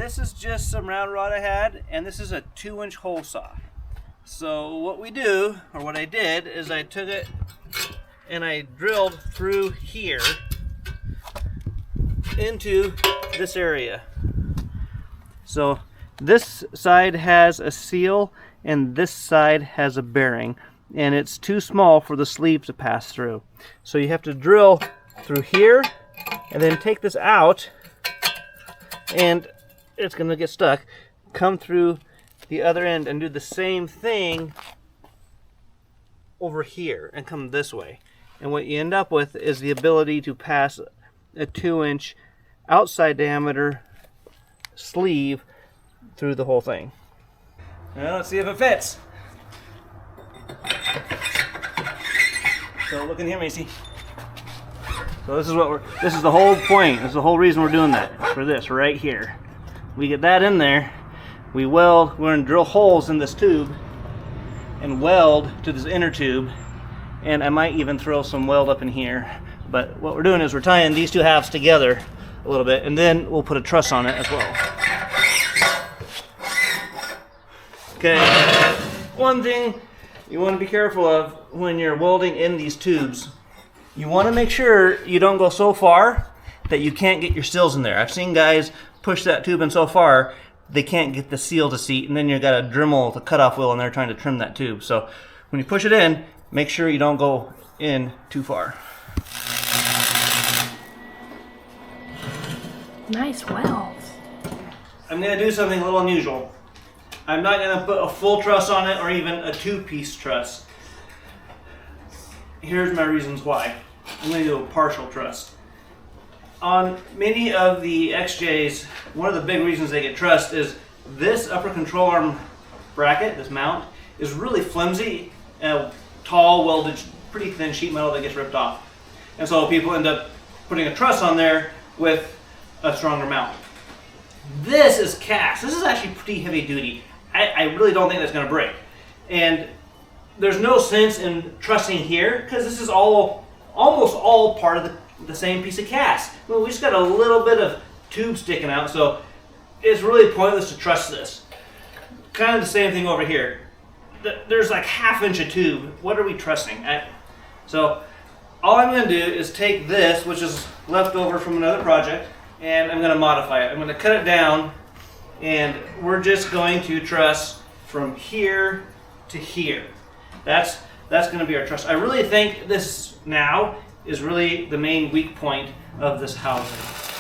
This is just some round rod I had, and this is a 2-inch hole saw. So what we do, or what I did, is I took it and I drilled through here into this area. So this side has a seal and this side has a bearing, and it's too small for the sleeve to pass through. So you have to drill through here and then take this out, and it's going to get stuck. Come through the other end and do the same thing over here and come this way. And what you end up with is the ability to pass a 2-inch outside diameter sleeve through the whole thing. Now let's see if it fits. So look in here, Macy. So this is the whole point. This is the whole reason we're doing that. For this right here. We get that in there. We weld. We're going to drill holes in this tube and weld to this inner tube. And I might even throw some weld up in here. But what we're doing is we're tying these two halves together a little bit, and then we'll put a truss on it as well. Okay, one thing you want to be careful of when you're welding in these tubes, you want to make sure you don't go so far that you can't get your seals in there. I've seen guys push that tube in so far they can't get the seal to seat, and then you've got a Dremel, the cutoff wheel, and they're trying to trim that tube. So when you push it in, make sure you don't go in too far. Nice welds. I'm going to do something a little unusual. I'm not going to put a full truss on it or even a 2-piece truss. Here's my reasons why. I'm going to do a partial truss. On many of the XJs, one of the big reasons they get trussed is this upper control arm bracket, this mount, is really flimsy, tall, welded, pretty thin sheet metal that gets ripped off. And so people end up putting a truss on there with a stronger mount. This is cast. This is actually pretty heavy duty. I really don't think that's going to break. And there's no sense in trussing here because this is almost all part of the same piece of cast. Well, we just got a little bit of tube sticking out, so it's really pointless to truss this. Kind of the same thing over here. There's like 1/2 inch of tube. What are we trussing? So all I'm going to do is take this, which is left over from another project, and I'm going to modify it. I'm going to cut it down, and we're just going to truss from here to here. That's going to be our truss. I really think this now is really the main weak point of this housing.